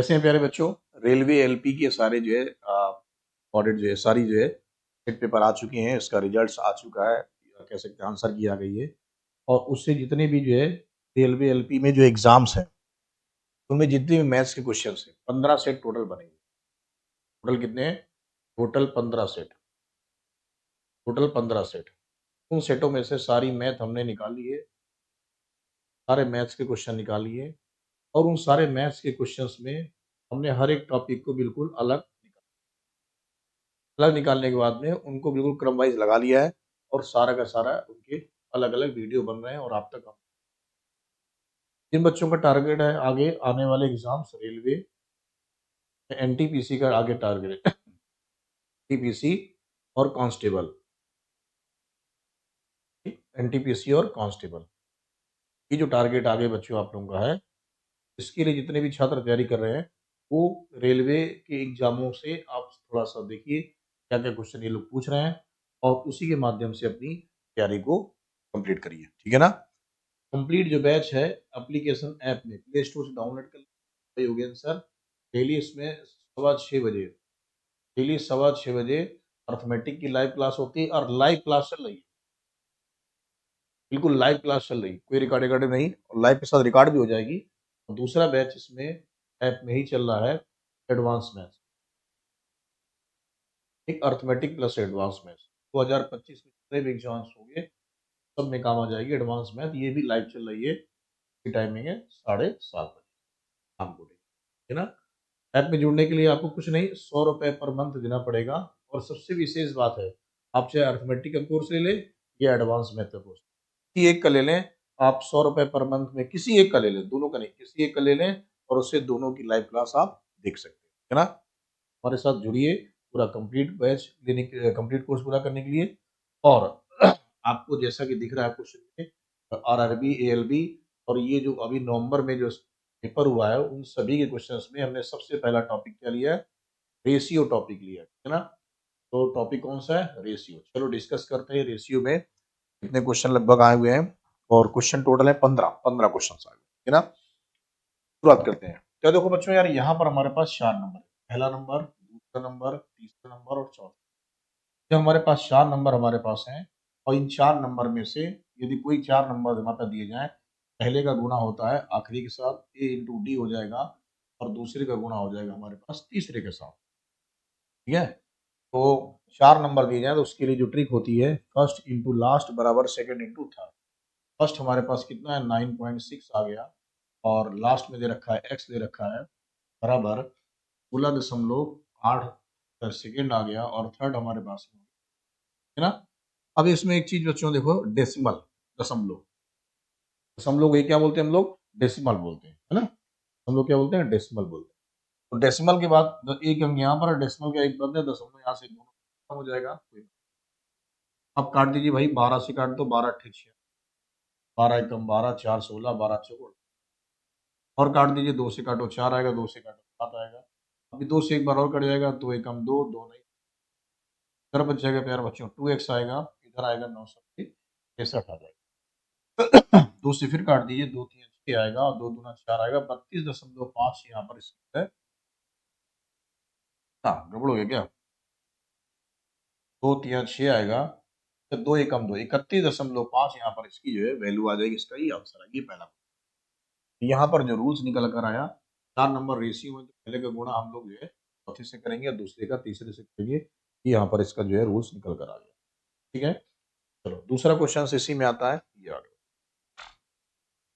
कैसे हैं प्यारे बच्चों। रेलवे एलपी के सारे जो है ऑडिट जो है सारी जो है सेट पेपर आ चुके हैं, इसका रिजल्ट्स आ चुका है, या कह सकते हैं आंसर की आ गई है। और उससे जितने भी जो है रेलवे एलपी में जो एग्जाम्स हैं उनमें जितने भी मैथ्स के क्वेश्चन हैं 15 सेट टोटल बनेंगे। टोटल कितने हैं? Total 15 set. Total 15 set. उन सेटों में से सारी मैथ हमने निकाली है, सारे मैथ्स के क्वेश्चन निकालिए। और उन सारे मैथ्स के क्वेश्चंस में हमने हर एक टॉपिक को बिल्कुल अलग अलग निकालने के बाद में उनको बिल्कुल क्रम वाइज लगा लिया है, और सारा का सारा उनके अलग अलग वीडियो बन रहे हैं। और आप तक जिन बच्चों का टारगेट है आगे आने वाले एग्जाम्स रेलवे एनटीपीसी का आगे टारगेट है, एनटीपीसी और कांस्टेबल, एनटीपीसी और कांस्टेबल, ये जो टारगेट आगे बच्चों आप लोगों का है, इसके लिए जितने भी छात्र तैयारी कर रहे हैं वो रेलवे के एग्जामों से आप थोड़ा सा देखिए क्या क्या क्वेश्चन ये लोग पूछ रहे हैं, और उसी के माध्यम से अपनी तैयारी को कंप्लीट करिए। ठीक है ना। कंप्लीट जो बैच है एप्लीकेशन ऐप में प्ले स्टोर से डाउनलोड कर लीजिए योगेंद्र सर। डेली इसमें 6:15 बजे, डेली 6:15 बजे अर्थमेटिक की लाइव क्लास होती है, और लाइव क्लास चल रही है, बिल्कुल लाइव क्लास चल रही है, कोई रिकॉर्ड रिकॉर्ड नहीं, और लाइव के साथ रिकॉर्ड भी हो जाएगी। और दूसरा बैच इसमें ऐप में ही चल रहा है, एडवांस मैथ्स, एक अर्थमेटिक प्लस एडवांस मैथ्स 2025 में जितने भी एग्जाम्स होंगे सब में काम आ जाएगी एडवांस मैथ। ये भी लाइव चल रही है, इसकी टाइमिंग है 7:30 शाम को, है ना। ऐप में जुड़ने के लिए आपको कुछ नहीं, 100 रुपए पर मंथ देना पड़ेगा। और सबसे विशेष बात है, आप चाहे अर्थमेटिक का कोर्स ले लें या एडवांस मैथ का कोर्स, किसी एक का ले लें, आप 100 रुपए पर मंथ में किसी एक का ले लें, दोनों का नहीं, किसी एक का ले लें, और उससे दोनों की लाइव क्लास आप देख सकते हैं, है ना। हमारे साथ जुड़िए पूरा कंप्लीट बैच लेने के, कंप्लीट कोर्स पूरा करने के लिए। और आपको जैसा कि दिख रहा है क्वेश्चन में, आरआरबी, एएलबी, और ये जो अभी नवंबर में जो पेपर हुआ है उन सभी के क्वेश्चंस में हमने सबसे पहला टॉपिक क्या लिया है? रेशियो टॉपिक लिया है ना। तो टॉपिक कौन सा है? रेशियो। चलो डिस्कस करते हैं रेशियो में कितने क्वेश्चन लगभग आए हुए हैं। और क्वेश्चन टोटल है 15 क्वेश्चन आए हुए हैं, है ना। शुरुआत करते हैं। तो देखो बच्चों यार, यहाँ पर हमारे पास 4 नंबर है, पहला नंबर, दूसरा नंबर, तीसरा नंबर और चौथा। जो हमारे पास 4 नंबर हमारे पास हैं, और इन 4 नंबर में से यदि कोई 4 नंबर हमारे पास दिए जाए, पहले का गुणा होता है आखिरी के साथ, ए इंटू डी हो जाएगा, और दूसरे का गुणा हो जाएगा हमारे पास तीसरे के साथ। ठीक है। तो 4 नंबर दिए जाए तो उसके लिए जो ट्रिक होती है, फर्स्ट इंटू लास्ट बराबर सेकंड इंटू थर्ड। फर्स्ट हमारे पास कितना है? 9.6 आ गया, और लास्ट में दे रखा है एक्स दे रखा है, बराबर 16.8 सेकेंड आ गया, और थर्ड हमारे पास में, है ना। अब इसमें एक चीज बच्चों देखो, डेसिमल, दशमलव। दशमलव को ये क्या बोलते हैं हम लोग? डेसिमल बोलते हैं, है ना। हम लोग क्या बोलते हैं? डेसिमल बोलते हैं। तो डेसिमल के बाद एक अंक यहाँ पर, डेसिमल का एक बंद है, दशमलव यहाँ से दोनों खत्म हो जाएगा। अब काट दीजिए भाई, 12 से काट दो, 12 अट्ठे 6, 12 एकम 12, 4 16, 12 चौको, और काट दीजिए, 2 से काटो 4 आएगा, 2 से काटो 7 आएगा। अभी 2 से एक बार और कट जाएगा, 2 एकम 2, 2 नहीं, इधर बच जाएगा प्यारे बच्चों 2x आएगा, इधर आएगा 9 63 आ जाएगा। 2 से फिर काट दीजिए, 2 3 6 आएगा, और 2 दूना 4 आएगा, 32.5 यहाँ पर इसका है। हाँ गड़बड़ हो गया क्या? 2 3 6 आएगा, तो 2 एकम 2, 31.5 यहाँ पर इसकी जो है वैल्यू आ जाएगी। इसका ये आंसर है, ये पहला। यहाँ पर जो रूल्स निकल कर आया, 4 नंबर रेशियो में तो पहले का गुणा हम लोग जो है चौथे से करेंगे, और दूसरे का तीसरे से करेंगे। ये यहाँ पर इसका जो है रूल्स निकल कर आ गया। ठीक है। चलो दूसरा क्वेश्चन इसी में आता है, ये आ गया।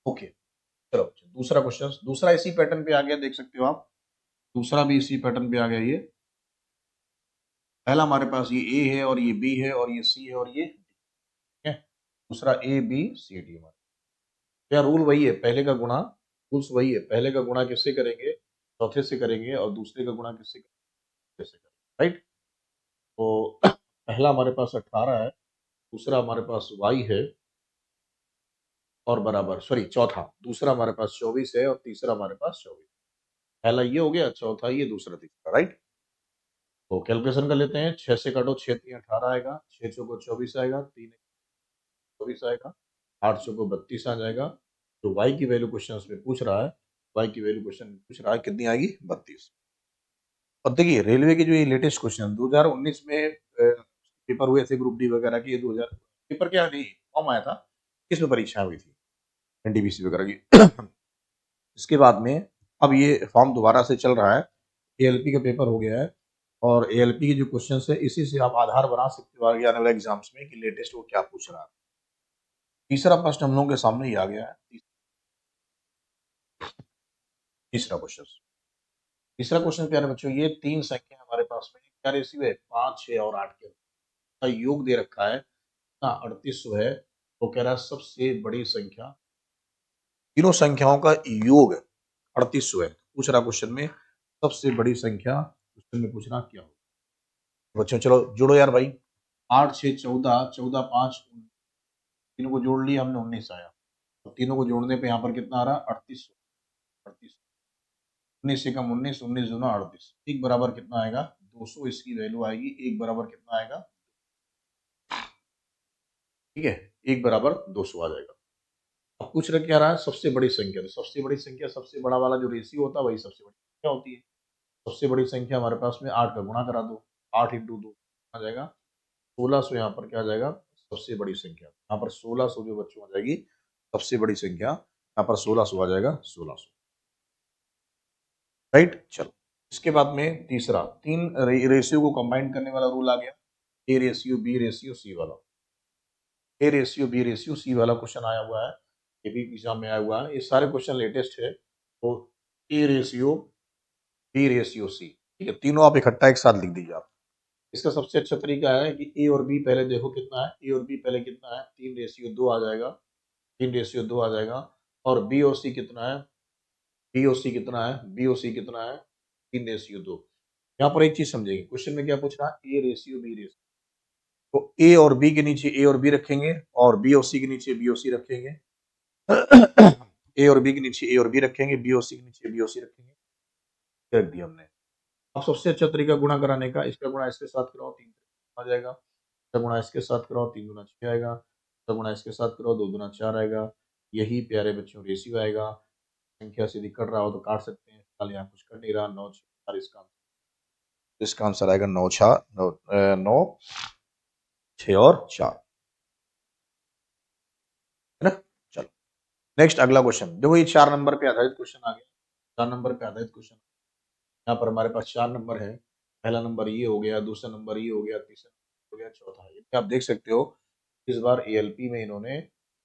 ओके, चलो बच्चों, दूसरा क्वेश्चन, दूसरा इसी पैटर्न पे आ गया, देख सकते हो आप। दूसरा भी इसी पैटर्न पे आ गया। ये पहला हमारे पास ये ए है, और ये बी है, और ये सी है, और ये D है। दूसरा ए बी सी डी हमारा, क्या रूल वही है, पहले का गुणा, रूल्स वही है, पहले का गुणा किससे करेंगे? चौथे से करेंगे, और दूसरे का गुणा किससे करेंगे? से करेंगे, राइट। तो पहला हमारे पास 18 है, दूसरा हमारे पास y है, और बराबर, सॉरी चौथा, दूसरा हमारे पास 24 है, और तीसरा हमारे पास 24। पहला ये हो गया, चौथा ये, दूसरा तीसरा, राइट। तो कैलकुलेशन कर लेते हैं, 6 से काटो, 6 3 18 आएगा, 6 चौको 24 आएगा, 3 24 आएगा, 8 चौको 32 आ जाएगा। जो y की वैल्यू क्वेश्चन में पूछ रहा है, वाई की वैल्यू क्वेश्चन पूछ रहा है, कितनी आएगी 32। और देखिए रेलवे के जो ये लेटेस्ट क्वेश्चन 2019 में पेपर हुए थे ग्रुप डी वगैरह के, ये 2000 पेपर क्या नहीं फॉर्म आया था, किसमें परीक्षा हुई थी एनटीपीसी वगैरह की। इसके बाद में अब ये फॉर्म दोबारा से चल रहा है, एएलपी का पेपर हो गया है, और एएलपी के जो क्वेश्चन है इसी से आप आधार बना सकते हो आगे आने वाले एग्जाम्स में कि लेटेस्ट वो क्या पूछ रहा है। तीसरा प्रश्न हम लोगों के सामने ही आ गया है। तीसरा क्वेश्चन, तीसरा क्वेश्चन प्यारे बच्चों, ये तीन संख्या हमारे पास में क्या रेशियो है, 5, 6 और 8 का योग दे रखा है ना, 3800 है। तो कह रहा है सबसे बड़ी संख्या, तीनों संख्याओं का योग 3800 है। पूछ रहा क्वेश्चन में सबसे बड़ी संख्या, क्वेश्चन में पूछ रहा क्या हो। बच्चों चलो जोड़ो यार भाई, 8, 6, 14, 14, 5, तीनों को जोड़ लिया हमने, 19 आया। तो तीनों को जोड़ने पे यहाँ पर कितना आ रहा है, 3800। 19 से कम 19, 19 दूना 38, एक बराबर कितना आएगा 200, इसकी वैल्यू आएगी एक बराबर कितना आएगा, ठीक है, एक बराबर 200 आ जाएगा। अब पूछ रहे क्या रहा है सबसे बड़ी संख्या, तो सबसे बड़ी संख्या सबसे बड़ा वाला जो रेशियो होता है वही सबसे बड़ी संख्या होती है। सबसे बड़ी संख्या हमारे पास में 8 का गुणा करा दो, 8 इंटू 2 आ जाएगा 1600, यहाँ पर क्या आ जाएगा सबसे बड़ी संख्या, यहाँ पर 1600 जो बच्चों आ जाएगी सबसे बड़ी संख्या, यहाँ पर 1600 आ जाएगा 1600, राइट। चलो इसके बाद में तीसरा, तीन रेशियो को कंबाइन करने वाला रूल आ गया, A ratio B ratio C वाला। A ratio B ratio C वाला क्वेश्चन आया हुआ है, ये भी एग्जाम में आया हुआ है, ये सारे क्वेश्चन लेटेस्ट है। तो A ratio B ratio C, ठीक है, तीनों आप इकट्ठा एक साथ लिख दीजिए आप। इसका सबसे अच्छा तरीका है कि ए और बी पहले देखो कितना है, ए और बी पहले कितना है, 3:2 आ जाएगा, 3:2 आ जाएगा। और बी और सी कितना है, बी और सी कितना है, बी और सी कितना है, 3:2। यहाँ पर एक चीज समझेंगे, क्वेश्चन में क्या पूछ रहा है, ए रेशियो बी रेशियो, तो ए और बी के नीचे ए और बी रखेंगे, और बी और सी के नीचे बी और सी रखेंगे। ए और बी के नीचे ए और बी रखेंगे, बी और सी के नीचे बी और सी रखेंगे, रख दिया हमने। अब सबसे अच्छा तरीका गुणा कराने का, इसका गुणा इसके साथ कराओ, 3 आ जाएगा, इसका गुणा इसके साथ कराओ, 3 दूना 6 आएगा, इसका गुणा इसके साथ कराओ, 2 दूना 4 आएगा। यही प्यारे बच्चों रेशियो आएगा। संख्या सीधी कट रहा हो तो काट सकते हैं, फिलहाल यहाँ कुछ कर नहीं रहा, 9, 6, 4 इसका आंसर आएगा 9, 6, 9, 6 और 4, है ना। चलो नेक्स्ट अगला क्वेश्चन देखो, ये 4 नंबर पे आधारित क्वेश्चन आ गया, 4 नंबर पे आधारित क्वेश्चन। यहाँ पर हमारे पास 4 नंबर है, पहला नंबर ये हो गया, दूसरा नंबर ये हो गया, तीसरा नंबर हो गया, चौथा ये आप देख सकते हो। इस बार एएलपी में इन्होंने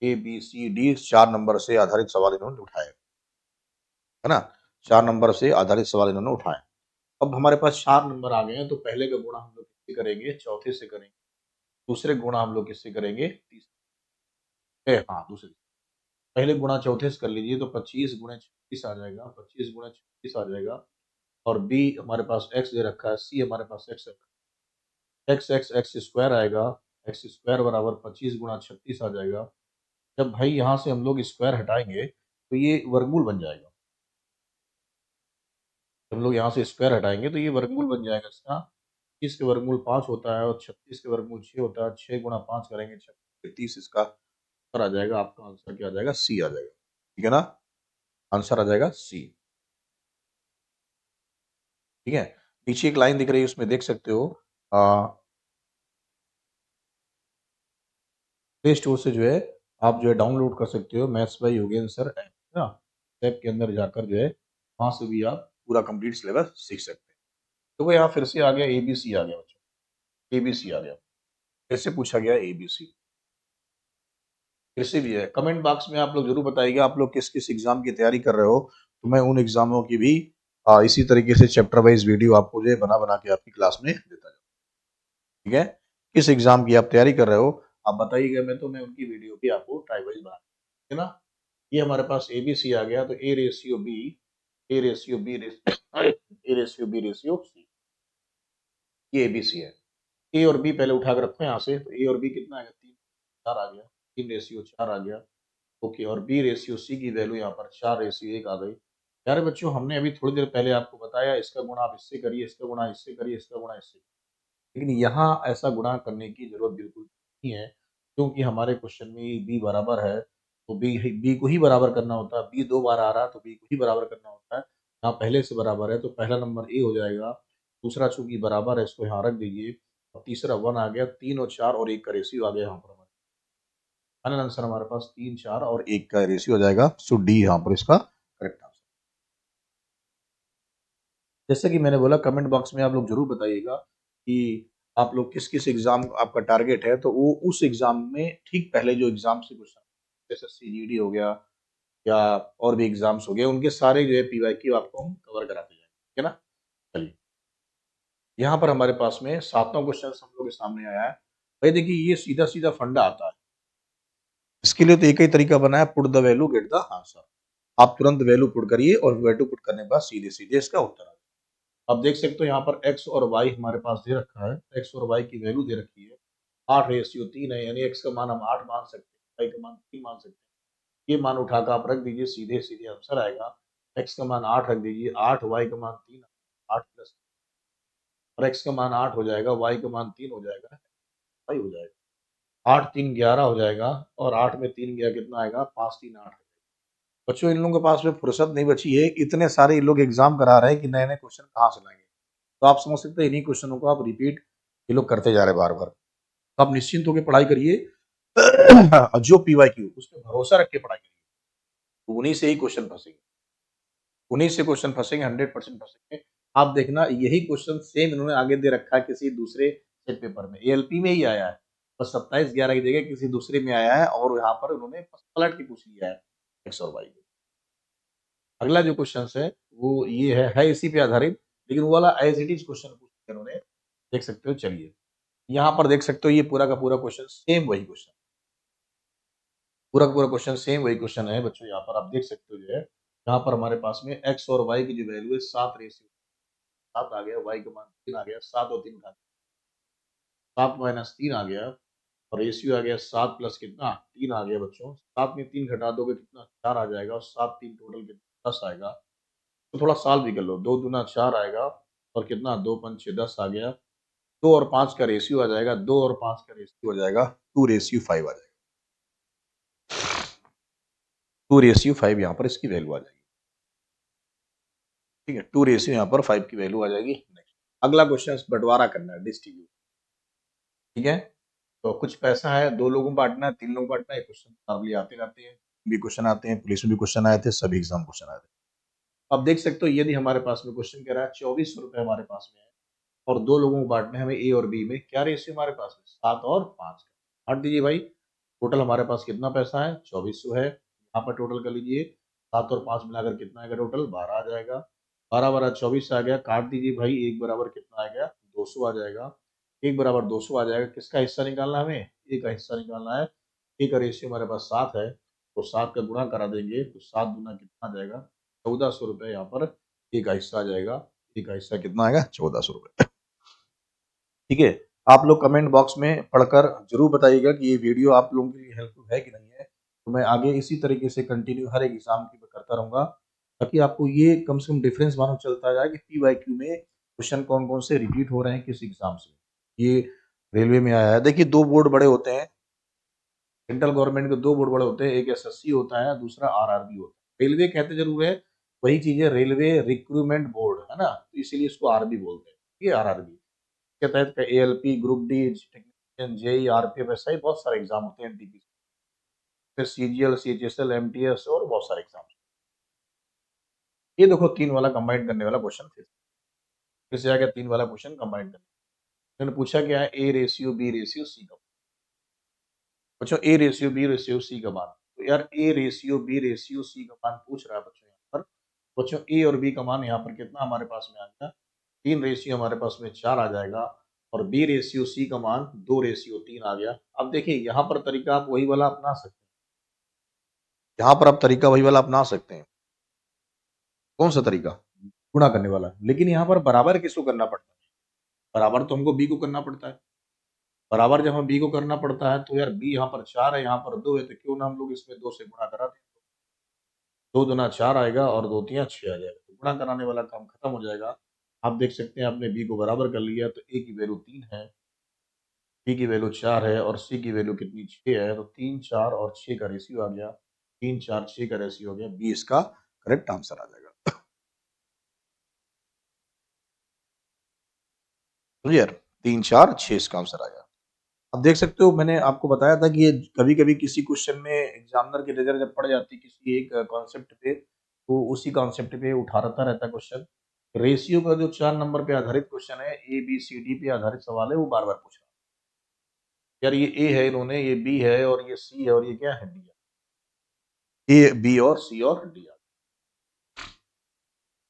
ए बी सी डी 4 नंबर से आधारित सवाल इन्होंने उठाए, है ना, 4 नंबर से आधारित सवाल इन्होंने उठाए। अब हमारे पास 4 नंबर आ गए हैं, तो पहले का गुणा हम लोग किससे करेंगे, चौथे से करेंगे। दूसरे गुणा हम लोग किससे करेंगे, तीसरे, हाँ दूसरे। पहले गुणा चौथे से कर लीजिए, तो 25 गुणे 36 आ जाएगा, 25 गुणे 36 आ जाएगा। और बी हमारे पास एक्स दे रखा है, सी हमारे पास एक्स है, एक्स एक्स एक्स स्क्वायर आएगा, एक्स स्क्वायर बराबर 25 गुणा 36 आ जाएगा। जब भाई यहाँ से हम लोग स्क्वायर हटाएंगे तो ये वर्गमूल बन जाएगा, जब हम लोग यहाँ से स्क्वायर हटाएंगे तो ये वर्गमूल बन जाएगा इसका। 30 के वर्गमूल 5 होता है, और 36 के वर्गमूल 6 होता है, 6 गुणा 5 करेंगे 36, इसका आंसर आ जाएगा, आपका आंसर क्या आ जाएगा, सी आ जाएगा, ठीक है ना, आंसर आ जाएगा सी, ठीक है। नीचे एक लाइन दिख रही है, उसमें देख सकते हो, प्ले स्टोर से जो है आप जो है डाउनलोड कर सकते हो, maths by Yogendra sir app, है ना। ऐप के अंदर जाकर जो है वहां से भी आप पूरा कंप्लीट सिलेबस सीख सकते हैं। तो वो यहाँ फिर से आ गया, एबीसी आ गया बच्चों, एबीसी आ गया, फिर से पूछा गया एबीसी, फिर से भी है। कमेंट बॉक्स में आप लोग जरूर बताइएगा आप लोग किस किस एग्जाम की तैयारी कर रहे हो, तो मैं उन एग्जामों की भी इसी तरीके से चैप्टर वाइज वीडियो आपको जो है बना बना के आपकी क्लास में देता जाऊँ, ठीक है। किस एग्जाम की आप तैयारी कर रहे हो आप बताइएगा, मैं उनकी वीडियो भी आपको ट्राई वाइज बना, है ना। ये हमारे पास एबीसी आ गया, तो A ratio B, A ratio B A ratio B ratio C, ये एबीसी है। ए और बी पहले उठा कर रखो यहाँ से, तो ए और बी कितना आएगा, 3, 4 आ गया, 3:4 आ गया, ओके। और बी रेशियो सी की वैल्यू यहाँ पर 4:1 आ गई। यार बच्चों हमने अभी थोड़ी देर पहले आपको बताया, इसका गुणा आप इससे करिए, इसका गुणा इससे करिए, इसका गुणा इससे, लेकिन यहाँ ऐसा गुणा करने की जरूरत बिल्कुल नहीं है, क्योंकि हमारे क्वेश्चन में बी बराबर है, तो बी को ही बराबर करना होता है, बी 2 बार आ रहा है तो बी को ही बराबर करना होता है। यहाँ पहले से बराबर है तो पहला नंबर ए हो जाएगा, दूसरा चूँकि बराबर है इसको यहाँ रख दीजिए और तीसरा 1 आ गया, 3 और 4 और 1 का रेशियो आ गया यहाँ पर हमारे। फाइनल आंसर हमारे पास 3, 4 और 1 का रेशियो हो जाएगा। सो डी यहाँ पर इसका करेक्ट आंसर। जैसे कि मैंने बोला कमेंट बॉक्स में आप लोग ज़रूर बताइएगा कि आप लोग किस-किस एग्ज़ाम आपका टारगेट है, तो वो उस एग्ज़ाम में ठीक पहले जो एग्ज़ाम से क्वेश्चन जैसे सीजीडी हो गया या और भी एग्ज़ाम्स हो गए, उनके सारे जो है पीवाईक्यू आपको हम कवर कराते जाएँगे, ठीक है ना? चलिए, यहाँ पर हमारे पास में 7वाँ क्वेश्चन हम लोग के सामने आया है। भाई देखिए ये सीधा-सीधा फंडा आता है। इसके लिए तो एक ही तरीका बना है, put the value get the answer. आप तुरंत वैल्यू पुट करिए और वैल्यू पुट करने के बाद सीधे-सीधे इसका उत्तर आ जाए। आप देख सकते हो यहाँ पर x और y हमारे पास दे रखा है, x और y की वैल्यू दे रखी है। 8:3 है, यानी x का मान हम 8 मान सकते हैं, y का मान 3 मान सकते हैं। ये मान उठाकर आप रख दीजिए, सीधे-सीधे आंसर आएगा। x का मान 8 रख दीजिए, 8 y का मान 3 8 प्लस और x का मान 8 हो जाएगा, y का मान 3 हो जाएगा, y हो जाएगा। 8 3 11 हो जाएगा और 8 में 3 गया कितना आएगा? 5 3 8। बच्चों इन लोगों के पास में फुर्सत नहीं बची है, इतने सारे ये लोग एग्जाम करा रहे हैं कि नए-नए क्वेश्चन कहाँ से लाएँगे। तो आप समझ सकते हैं इन्हीं क्वेश्चनों को आप रिपीट ये लोग करते जा रहे हैं बार-बार। तो आप निश्चिंत होकर पढ़ाई करिए। जो पीवाईक्यू उस पे भरोसा रख के पढ़ाई करिए। तो उन्हीं से ही क्वेश्चन फँसेंगे। उन्हीं से क्वेश्चन फँसेंगे, 100% फँसेंगे। आप देखना यही क्वेश्चन सेम इन्होंने आगे दे रखा है किसी दूसरे सेट पेपर में। एएलपी में ही आया है। बस 27-11 की जगह किसी दूसरे में आया है और यहाँ पर उन्होंने पलट के पूछ लिया है एक्स और वाई को। अगला जो क्वेश्चंस है वो ये है इसी पे आधारित, लेकिन वो वाला एज़ इट इज़ क्वेश्चन पूछ दिया उन्होंने। देख सकते हो चलिए। यहाँ पर देख सकते हो ये पूरा का पूरा क्वेश्चन सेम वही क्वेश्चन। पूरा का पूरा क्वेश्चन सेम वही क्वेश्चन है बच्चों, यहाँ पर आप देख सकते हो जो है, यहाँ पर हमारे पास में एक्स और वाई की जो वैल्यू है 7 आ गया, वाई का मान 3 आ गया, 7 और 3 का 7 माइनस 3 आ गया और रेशियो आ गया 7 प्लस कितना 3 आ गया बच्चों। 7 में 3 घटा दोगे कितना 4 आ जाएगा और 7 3 टोटल कितना 10 आएगा। तो थोड़ा सॉल्व भी कर लो, 2 दूना 4 आएगा और कितना 2 पंच 10 आ गया। 2 और 5 का रेशियो आ जाएगा, 2 और 5 का रेशियो हो जाएगा 2:5 आ जाएगा। 2:5 यहाँ पर इसकी वैल्यू आ जाएगी। ठीक है, 2 रेशियो यहाँ पर 5 की वैल्यू आ जाएगी। नेक्स्ट अगला क्वेश्चन बंटवारा करना है, डिस्ट्रीब्यूट। ठीक है, तो कुछ पैसा है, 2 लोगों को बांटना है, 3 लोगों को बांटना है। क्वेश्चन नॉर्मली आते रहते हैं, भी क्वेश्चन आते हैं, पुलिस में भी क्वेश्चन आए थे, सभी एग्जाम क्वेश्चन आए थे। अब देख सकते हो यदि हमारे पास में क्वेश्चन कह रहा है 2400 रुपए हमारे पास में है और 2 लोगों को बांटने हैं हमें ए और बी में, क्या रेशियो हमारे पास में 7 और 5 का। बांट दीजिए भाई। टोटल हमारे पास कितना पैसा है 2400 है, यहाँ पर टोटल कर लीजिए। 7 और 5 मिलाकर कितना आएगा टोटल 12 आ जाएगा। 12 12 24 आ गया, काट दीजिए भाई। एक बराबर कितना आ गया 200 आ जाएगा। एक बराबर 200 आ जाएगा। किसका हिस्सा निकालना है हमें, ए का हिस्सा निकालना है। ए का रेशियो हमारे पास 7 है तो 7 का गुणा करा देंगे तो 7 दूना कितना आ जाएगा 1400 रुपए। यहाँ पर ए का हिस्सा आ जाएगा। ए का हिस्सा कितना आएगा 1400 रुपए। ठीक है, आप लोग कमेंट बॉक्स में पढ़कर जरूर बताइएगा कि ये वीडियो आप लोगों के लिए हेल्पफुल है कि नहीं है। तो मैं आगे इसी तरीके से कंटिन्यू हर एक एग्जाम की मैं करता रहूंगा ताकि आपको ये कम से कम डिफरेंस मालूम चलता जाए कि पीवाईक्यू में क्वेश्चन कौन कौन से रिपीट हो रहे हैं किस एग्जाम से। ये रेलवे में आया है। देखिए 2 बोर्ड बड़े होते हैं, सेंट्रल गवर्नमेंट के 2 बोर्ड बड़े होते हैं, एक एसएससी होता है दूसरा आरआरबी होता है। रेलवे कहते जरूर है, वही चीज है रेलवे रिक्रूटमेंट बोर्ड है ना, तो इसीलिए इसको आरबी बोलते हैं। ये आरआरबी के तहत का ALP, group D, technician, JE, RPF, ऐसा ही बहुत सारे एग्जाम होते हैं एनटीपीसी, फिर सीजीएल, सीएचएसएल, एमटीएस और बहुत सारे एग्जाम। ये देखो 3 वाला कंबाइन करने वाला क्वेश्चन फिर से आ गया। 3 वाला क्वेश्चन कंबाइन करने मैंने पूछा क्या है, A ratio B ratio C का। बच्चों A ratio B ratio C का मान, तो यार A ratio B ratio C का मान पूछ रहा है बच्चों यहाँ पर। बच्चों ए और बी का मान यहाँ पर कितना हमारे पास में आ गया 3 रेशियो हमारे पास में 4 आ जाएगा और बी रेशियो सी का मान 2 रेशियो 3 आ गया। अब देखिए यहाँ पर तरीका आप वही वाला अपना सकते हैं। यहाँ पर आप तरीका वही वाला अपना सकते हैं। कौन सा तरीका, गुणा करने वाला। लेकिन यहाँ पर बराबर किसको करना पड़ता है, बराबर तो हमको बी को करना पड़ता है। बराबर जब हम बी को करना पड़ता है तो यार बी यहाँ पर 4 है यहाँ पर 2 है, तो क्यों ना हम लोग इसमें 2 से गुणा करा दें। 2 दूना 4 आएगा और 2 तिया 6 आ जाएगा, तो गुणा कराने वाला काम खत्म हो जाएगा। आप देख सकते हैं आपने बी को बराबर कर लिया तो ए की वैल्यू 3 है, बी की वैल्यू 4 है और सी की वैल्यू कितनी 6 है, तो 3 4 और 6 का रेशियो आ गया। 3 4 6 का रेशियो हो गया, बी इसका करेक्ट आंसर आ जाएगा। क्लियर? 3 4 6 इसका आंसर आ गया। अब देख सकते हो मैंने आपको बताया था कि ये कभी-कभी किसी क्वेश्चन में एग्जामिनर की नज़र जब पड़ जाती है किसी एक कॉन्सेप्ट पे, तो उसी कॉन्सेप्ट पे उठाता रहता है क्वेश्चन। रेशियो का जो 4 नंबर पे आधारित क्वेश्चन है, ए, बी, सी, डी पे आधारित सवाल है, वो बार-बार पूछ रहा है। यार ये ए है इन्होंने, ये बी है और ये सी है और ये क्या है? डी है। ए, बी और सी और डी।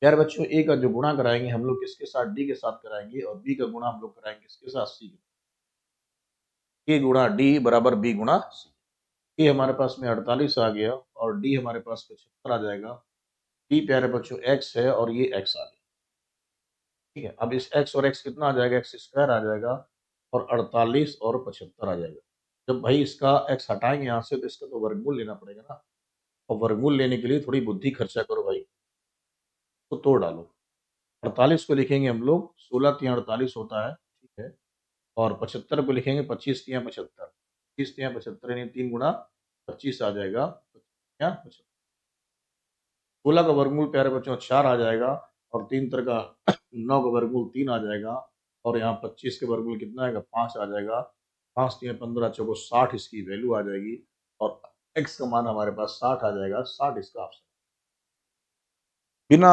यार बच्चों ए का जो गुणा कराएंगे हम लोग किसके साथ? डी के साथ कराएंगे और बी का गुणा हम लोग कराएंगे किसके साथ? सी के। ए गुणा डी बराबर बी गुणा सी। ए हमारे पास में 48 आ गया और डी हमारे पास 75 आ जाएगा। बी प्यारे बच्चों एक्स है और ये एक्स आ गया। ठीक है, अब इस एक्स और एक्स कितना आ जाएगा? एक्स स्क्वायर आ जाएगा और 48 और 75 आ जाएगा। जब भाई इसका एक्स हटाएंगे यहाँ से तो इसका तो वर्गमूल लेना पड़ेगा ना, और वर्गमूल लेने के लिए थोड़ी बुद्धि खर्चा करो भाई, तो तोड़ डालो। 48 को लिखेंगे हम लोग 16 तिया 48 होता है, ठीक है, और 75 को लिखेंगे 25 तिया 75। 25 तिया 75 यानी 3 गुणा 25 आ जाएगा, 75। 16 का वर्गमूल प्यारे बच्चों 4 आ जाएगा और 3 तर का 9 का वर्गमूल 3 आ जाएगा और यहाँ 25 के वर्गमूल कितना आएगा? 5 आ जाएगा। 5 तिया 15 चौको 60 इसकी वैल्यू आ जाएगी और एक्स का मान हमारे पास 60 आ जाएगा। 60 इसका ऑप्शन। बिना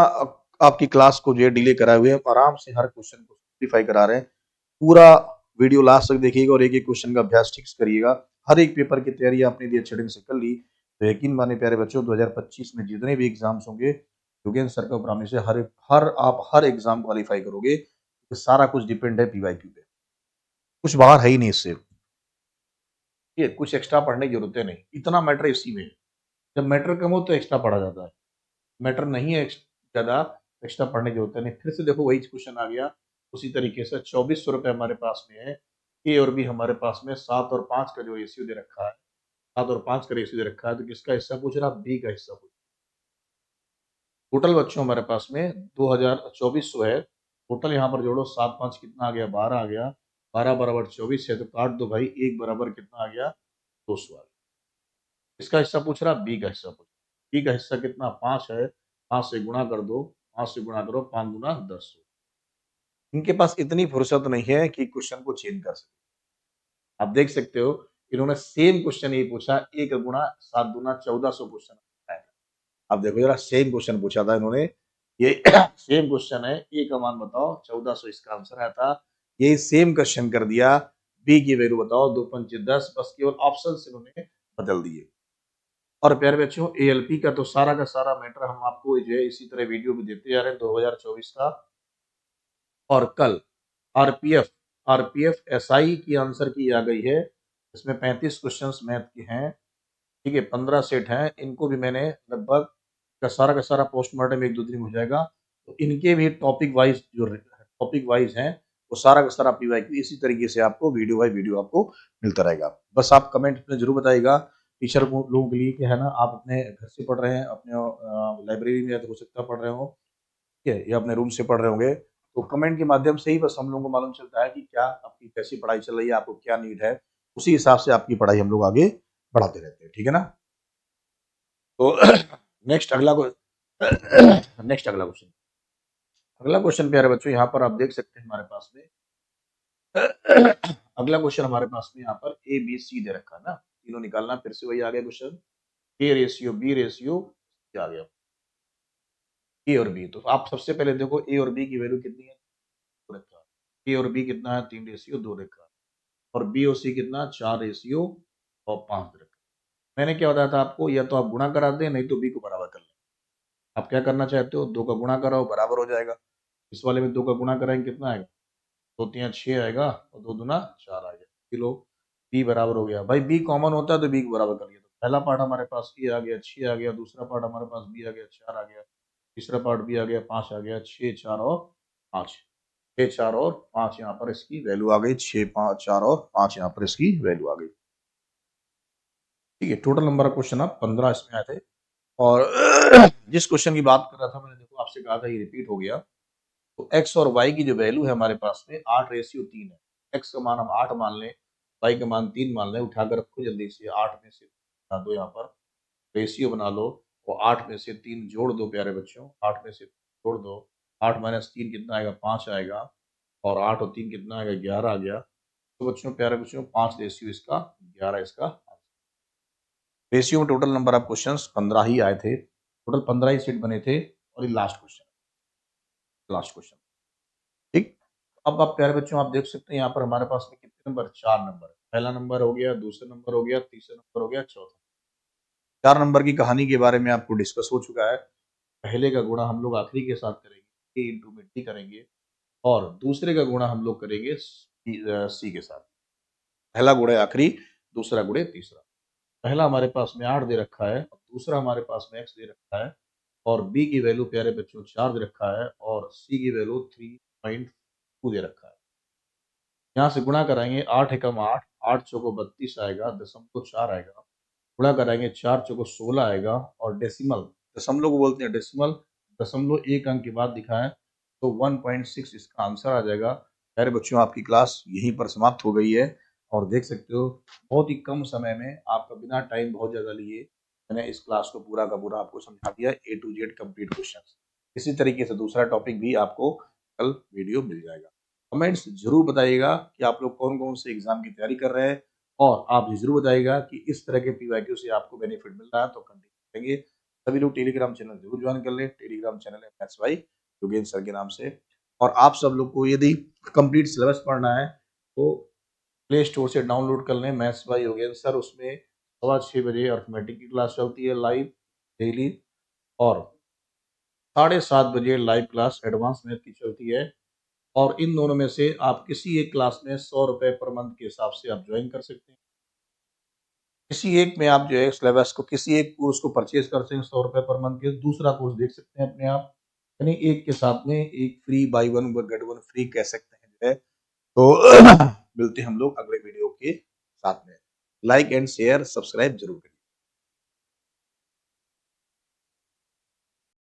आपकी क्लास को जो है डिले कराए हुए हम आराम से हर क्वेश्चन को सिंप्लीफाई करा रहे हैं। पूरा वीडियो लास्ट तक देखिएगा और एक-एक क्वेश्चन का अभ्यास ठीक से करिएगा। हर एक पेपर की तैयारी आपने यदि अच्छे ढंग से कर ली, तो यकीन मानिए प्यारे बच्चों 2025 में जितने भी एग्ज़ाम्स होंगे, योगेंद्र सर का प्रॉमिस है आप हर एग्ज़ाम क्वालीफाई करोगे। तो सारा कुछ डिपेंड है पीवाईक्यू पे। कुछ बाहर है ही नहीं इससे। ये कुछ एक्स्ट्रा पढ़ने की ज़रूरत नहीं। इतना मैटर इसी में है। जब मैटर कम हो तो एक्स्ट्रा पढ़ा जाता है। मैटर नहीं है ज़्यादा, एक्स्ट्रा पढ़ने की ज़रूरत नहीं। फिर से देखो वही क्वेश्चन आ गया। उसी तरीके से 2400 रुपए हमारे पास में है। ए और बी हमारे पास में 7 और 5 का जो रेशियो दे रखा है, 7 और 5 का रेशियो दे रखा है, तो किसका हिस्सा पूछ रहा है? बी का हिस्सा पूछ। टोटल बच्चों हमारे पास में 2400 है। टोटल यहाँ पर जोड़ो 7 5 कितना आ गया? 12 आ गया। 12 बराबर 24 है तो काट दो भाई, 1 बराबर कितना आ गया? 200 आ गया। इसका हिस्सा पूछ रहा, बी का हिस्सा पूछ रहा। बी का हिस्सा कितना? 5 है। 5 से गुणा कर दो, 5 से गुणा करो, 5 गुना 10। इनके पास इतनी फुर्सत नहीं है कि क्वेश्चन को चेंज कर सके। आप देख सकते हो इन्होंने सेम क्वेश्चन ये पूछा, 1 गुणा 7 गुना 1400 क्वेश्चन है। अब देखो जरा सेम क्वेश्चन पूछा था इन्होंने, ये सेम क्वेश्चन है, ए का मान बताओ 1400 इसका आंसर आया था। यही सेम क्वेश्चन कर दिया, बी की वैल्यू बताओ, 2 पंचे 10, बस केवल ऑप्शन इन्होंने बदल दिए। और प्यारे बच्चों एएलपी का तो सारा का सारा मैटर हम आपको जो है इसी तरह वीडियो भी देते जा रहे हैं 2024 का। और कल आरपीएफ आरपीएफ एसआई की आंसर की आ गई है। इसमें 35 क्वेश्चंस मैथ के हैं, ठीक है, 15 सेट हैं। इनको भी मैंने लगभग का सारा पोस्टमार्टम 1 2 दिन में हो जाएगा। तो इनके भी टॉपिक वाइज हैं, वो सारा का सारा पीवाईक्यू इसी तरीके से आपको वीडियो बाय वीडियो आपको मिलता रहेगा। बस आप कमेंट में जरूर बताइएगा टीचर लोगों के लिए कि है ना, आप अपने घर से पढ़ रहे हैं, अपने लाइब्रेरी में या तो हो सकता है पढ़ रहे हो, ठीक है, या अपने रूम से पढ़ रहे होंगे। तो कमेंट के माध्यम से ही बस हम लोगों को मालूम चलता है कि क्या आपकी कैसी पढ़ाई चल रही है, आपको क्या नीड है। उसी हिसाब से आपकी पढ़ाई हम लोग आगे बढ़ाते रहते हैं, ठीक है ना। तो नेक्स्ट अगला नेक्स्ट अगला क्वेश्चन। अगला क्वेश्चन प्यारे बच्चों यहाँ पर आप देख सकते हैं हमारे पास में अगला क्वेश्चन हमारे पास में यहाँ पर ए बी सी दे रखा है ना, तीनों निकालना। फिर से वही आ गया question, A ratio B ratio आ गया, ए और बी। तो आप सबसे पहले देखो ए और बी की वैल्यू कितनी है, दो रखा है। ए और बी कितना है? 3 रेशियो 2 रखा है। और बी और सी कितना? 4 रेशियो और 5 रखा है। मैंने क्या बताया था आपको, या तो आप गुणा करा दें नहीं तो बी को बराबर कर लें। आप क्या करना चाहते हो? 2 का गुणा कराओ, बराबर हो जाएगा। इस वाले में 2 का गुणा कराएंगे कितना आएगा? 2 तिया 6 आएगा और 2 दूना 4 आ गया। किलो बी बराबर हो गया। भाई बी कॉमन होता है तो बी को बराबर कर लिया। तो पहला पार्ट हमारे पास ए आ गया, 6 आ गया। दूसरा पार्ट हमारे पास बी आ गया, 4 आ गया। तीसरा पार्ट बी आ गया, 5 आ गया। 6 4 और 5, 6 4 और 5 यहाँ पर इसकी वैल्यू आ गई। 6 5 4 और 5 यहाँ पर इसकी वैल्यू आ गई। ठीक है, टोटल नंबर ऑफ क्वेश्चन अब 15 इसमें आए थे। और जिस क्वेश्चन की बात कर रहा था मैंने, देखो आपसे कहा था ये रिपीट हो गया। तो x और y की जो वैल्यू है हमारे पास में 8 रेशियो 3 है। x का मान हम 8 मान लें, y का मान 3 मान लें। उठाकर रखो जल्दी से, 8 में से हटा दो यहाँ पर, रेशियो बना लो, और 8 में से 3 जोड़ दो प्यारे बच्चों, 8 में से जोड़ दो, 8 माइनस 3 कितना आएगा, 5 आएगा, और 8 और 3 कितना आएगा, 11 आ गया। तो बच्चों, प्यारे बच्चों, 5 रेशियो इसका 11 इसका। रेशियो में टोटल नंबर ऑफ क्वेश्चंस 15 ही आए थे, टोटल 15 ही सेट बने थे, और ये लास्ट क्वेश्चन। ठीक। अब आप प्यारे बच्चों, आप देख सकते हैं यहाँ पर हमारे पास में कितने नंबर, 4 नंबर। पहला नंबर हो गया, दूसरा नंबर हो गया, तीसरा नंबर हो गया, चौथा। 4 नंबर की कहानी के बारे में आपको डिस्कस हो चुका है। पहले का गुणा हम लोग आखिरी के साथ करेंगे, ए इंटू में टी करेंगे, और दूसरे का गुणा हम लोग करेंगे सी के साथ। पहला गुणे आखिरी, दूसरा गुणे तीसरा। पहला हमारे पास में 8 दे रखा है, और दूसरा हमारे पास में एक्स दे रखा है, और बी की वैल्यू प्यारे बच्चों 4 दे रखा है, और सी की वैल्यू 3.2 दे रखा है। यहाँ से गुणा कराएंगे, 8 एकम 8, 8 चौको 32 आएगा, दशमलव 4 आएगा। गुणा कराएंगे, 4 चौको 16 आएगा, और डेसिमल, दशमलव को बोलते हैं डेसिमल, दशमलव एक अंक के बाद दिखाएं तो 1.6 इसका आंसर आ जाएगा। प्यारे बच्चों, आपकी क्लास यहीं पर समाप्त हो गई है, और देख सकते हो बहुत ही कम समय में आपका बिना टाइम बहुत ज़्यादा लिए मैंने इस क्लास को पूरा का पूरा आपको समझा दिया, A to Z complete question. इसी तरीके से दूसरा टॉपिक भी आपको कल वीडियो मिल जाएगा। कमेंट्स जरूर बताइएगा कि आप लोग कौन कौन से एग्जाम की तैयारी कर रहे हैं, और आप ये जरूर बताइएगा कि इस तरह के पीवाईक्यू से आपको बेनिफिट मिल रहा है तो कंटिन्यू करेंगे। सभी लोग टेलीग्राम चैनल जरूर ज्वाइन कर लें। टेलीग्राम चैनल है मैथ्स बाय योगेंद्र सर के नाम से। और आप सब लोग को यदि कंप्लीट सिलेबस पढ़ना है तो प्ले स्टोर से डाउनलोड कर लें मैथ्स बाय योगेंद्र सर। उसमें 6:15 बजे अर्थमेटिक की क्लास चलती है लाइव डेली, और 7:30 बजे लाइव क्लास एडवांस मैथ की चलती है। और इन दोनों में से आप किसी एक क्लास में 100 रुपए पर मंथ के हिसाब से आप ज्वाइन कर सकते हैं। किसी एक में आप जो है सिलेबस को, किसी एक कोर्स को परचेज कर सकते हैं 100 रुपए पर मंथ के, दूसरा कोर्स देख सकते हैं अपने आप। यानी एक के साथ में एक free, by one get one free कह सकते हैं जो है। तो मिलते हैं हम लोग अगले वीडियो के साथ में। लाइक एंड शेयर सब्सक्राइब जरूर करिए।